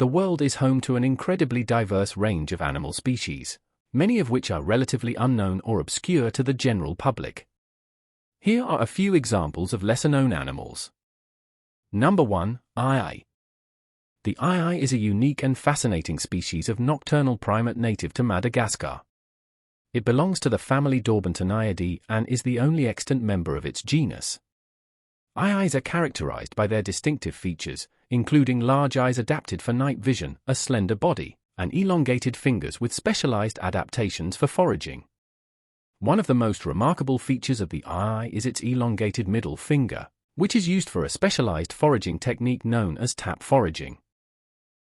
The world is home to an incredibly diverse range of animal species, many of which are relatively unknown or obscure to the general public. Here are a few examples of lesser-known animals. Number 1. Aye. The aye is a unique and fascinating species of nocturnal primate native to Madagascar. It belongs to the family Daubentonaidae and is the only extant member of its genus. Ayes are characterized by their distinctive features, including large eyes adapted for night vision, a slender body, and elongated fingers with specialized adaptations for foraging. One of the most remarkable features of the aye is its elongated middle finger, which is used for a specialized foraging technique known as tap foraging.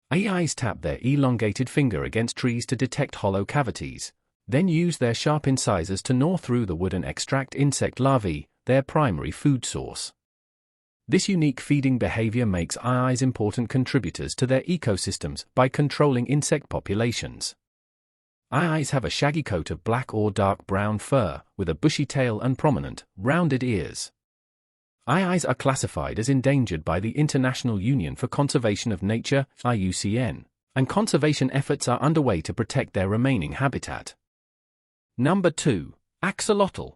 Ayes tap their elongated finger against trees to detect hollow cavities, then use their sharp incisors to gnaw through the wood and extract insect larvae, their primary food source. This unique feeding behavior makes ayes important contributors to their ecosystems by controlling insect populations. Ayes have a shaggy coat of black or dark brown fur, with a bushy tail and prominent, rounded ears. Ayes are classified as endangered by the International Union for Conservation of Nature, IUCN, and conservation efforts are underway to protect their remaining habitat. Number 2. Axolotl.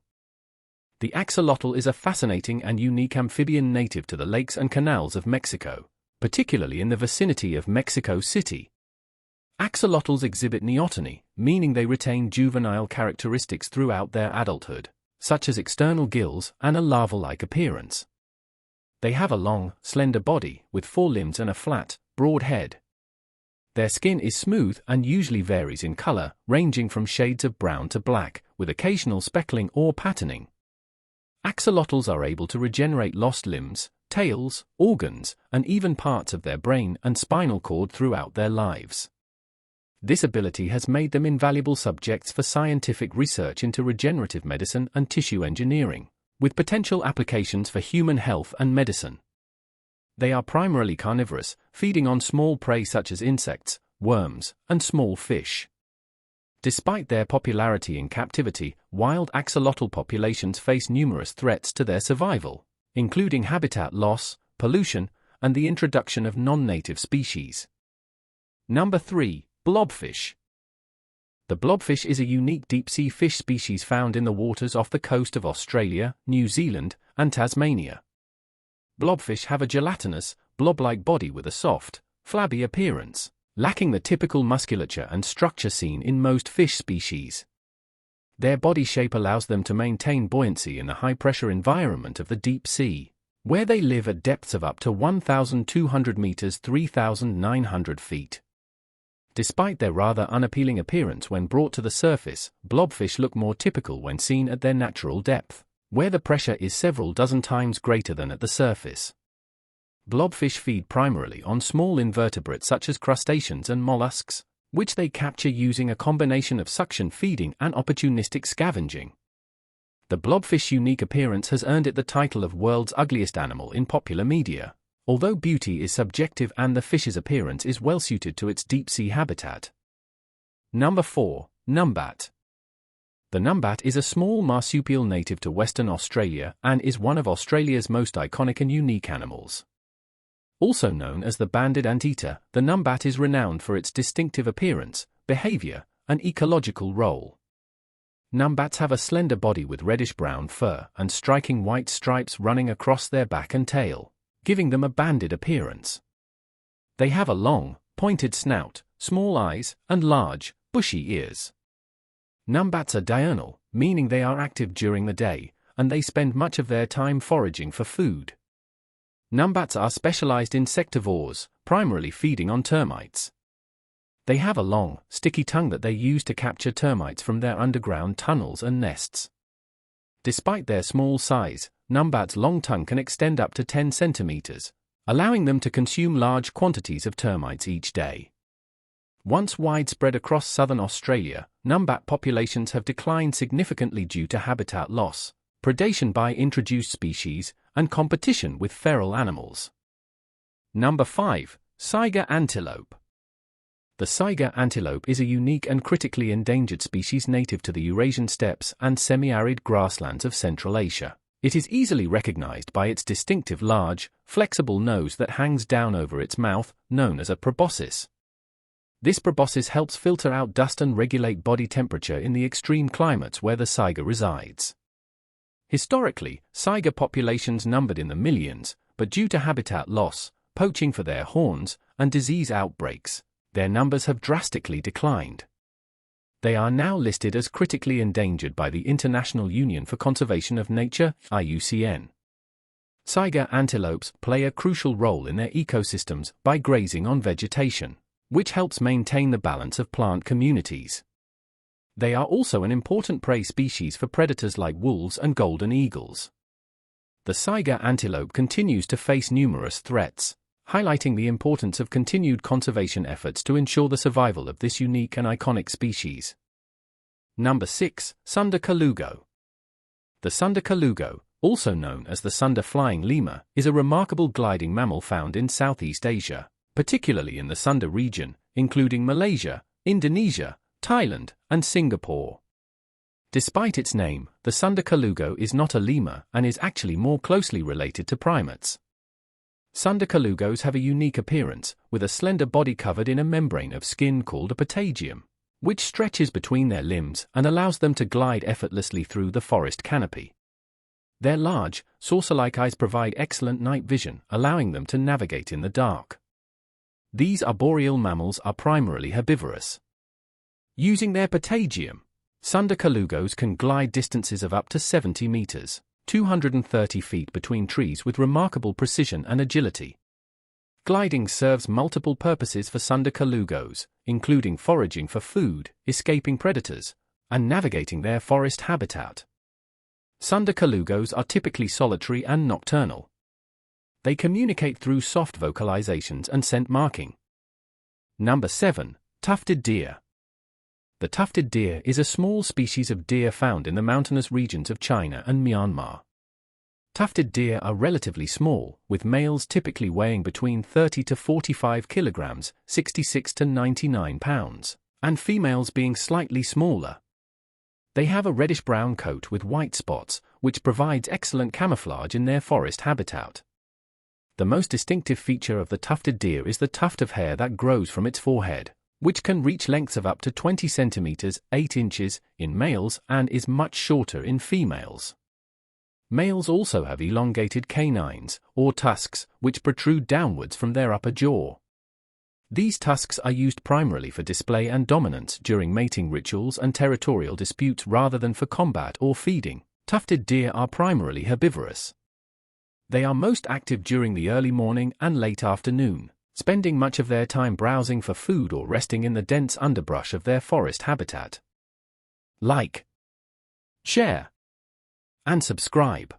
The axolotl is a fascinating and unique amphibian native to the lakes and canals of Mexico, particularly in the vicinity of Mexico City. Axolotls exhibit neoteny, meaning they retain juvenile characteristics throughout their adulthood, such as external gills and a larval-like appearance. They have a long, slender body with 4 limbs and a flat, broad head. Their skin is smooth and usually varies in color, ranging from shades of brown to black, with occasional speckling or patterning. Axolotls are able to regenerate lost limbs, tails, organs, and even parts of their brain and spinal cord throughout their lives. This ability has made them invaluable subjects for scientific research into regenerative medicine and tissue engineering, with potential applications for human health and medicine. They are primarily carnivorous, feeding on small prey such as insects, worms, and small fish. Despite their popularity in captivity, wild axolotl populations face numerous threats to their survival, including habitat loss, pollution, and the introduction of non-native species. Number 3. Blobfish. The blobfish is a unique deep-sea fish species found in the waters off the coast of Australia, New Zealand, and Tasmania. Blobfish have a gelatinous, blob-like body with a soft, flabby appearance, lacking the typical musculature and structure seen in most fish species. Their body shape allows them to maintain buoyancy in the high-pressure environment of the deep sea, where they live at depths of up to 1,200 meters (3,900 feet). Despite their rather unappealing appearance when brought to the surface, blobfish look more typical when seen at their natural depth, where the pressure is several dozen times greater than at the surface. Blobfish feed primarily on small invertebrates such as crustaceans and mollusks, which they capture using a combination of suction feeding and opportunistic scavenging. The blobfish's unique appearance has earned it the title of world's ugliest animal in popular media, although beauty is subjective and the fish's appearance is well suited to its deep-sea habitat. Number 4. Numbat. The numbat is a small marsupial native to Western Australia and is one of Australia's most iconic and unique animals. Also known as the banded anteater, the numbat is renowned for its distinctive appearance, behavior, and ecological role. Numbats have a slender body with reddish-brown fur and striking white stripes running across their back and tail, giving them a banded appearance. They have a long, pointed snout, small eyes, and large, bushy ears. Numbats are diurnal, meaning they are active during the day, and they spend much of their time foraging for food. Numbats are specialized insectivores, primarily feeding on termites. They have a long, sticky tongue that they use to capture termites from their underground tunnels and nests. Despite their small size, numbats' long tongue can extend up to 10 centimeters, allowing them to consume large quantities of termites each day. Once widespread across southern Australia, numbat populations have declined significantly due to habitat loss, predation by introduced species, and competition with feral animals. Number 5. Saiga antelope. The saiga antelope is a unique and critically endangered species native to the Eurasian steppes and semi-arid grasslands of Central Asia, It is easily recognized by its distinctive large, flexible nose that hangs down over its mouth, known as a proboscis. This proboscis helps filter out dust and regulate body temperature in the extreme climates where the saiga resides. Historically, saiga populations numbered in the millions, but due to habitat loss, poaching for their horns, and disease outbreaks, their numbers have drastically declined. They are now listed as critically endangered by the International Union for Conservation of Nature, IUCN. Saiga antelopes play a crucial role in their ecosystems by grazing on vegetation, which helps maintain the balance of plant communities. They are also an important prey species for predators like wolves and golden eagles. The saiga antelope continues to face numerous threats, highlighting the importance of continued conservation efforts to ensure the survival of this unique and iconic species. Number 6. Sunder Kalugo. The Sunder Kalugo, also known as the Sunder flying lemur, is a remarkable gliding mammal found in Southeast Asia, particularly in the Sunder region, including Malaysia, Indonesia, Thailand, and Singapore. Despite its name, the Sunder Kalugo is not a lemur and is actually more closely related to primates. Sunder Kalugos have a unique appearance, with a slender body covered in a membrane of skin called a patagium, which stretches between their limbs and allows them to glide effortlessly through the forest canopy. Their large, saucer-like eyes provide excellent night vision, allowing them to navigate in the dark. These arboreal mammals are primarily herbivorous. Using their patagium, Sunder Kalugos can glide distances of up to 70 meters. 230 feet between trees with remarkable precision and agility. Gliding serves multiple purposes for Sunder Kalugos, including foraging for food, escaping predators, and navigating their forest habitat. Sunder Kalugos are typically solitary and nocturnal. They communicate through soft vocalizations and scent marking. Number 7. Tufted deer. The tufted deer is a small species of deer found in the mountainous regions of China and Myanmar. Tufted deer are relatively small, with males typically weighing between 30 to 45 kilograms, 66 to 99 pounds, and females being slightly smaller. They have a reddish-brown coat with white spots, which provides excellent camouflage in their forest habitat. The most distinctive feature of the tufted deer is the tuft of hair that grows from its forehead, which can reach lengths of up to 20 centimeters, 8 inches, in males and is much shorter in females. Males also have elongated canines, or tusks, which protrude downwards from their upper jaw. These tusks are used primarily for display and dominance during mating rituals and territorial disputes rather than for combat or feeding. Tufted deer are primarily herbivorous. They are most active during the early morning and late afternoon, spending much of their time browsing for food or resting in the dense underbrush of their forest habitat. Like, share, and subscribe.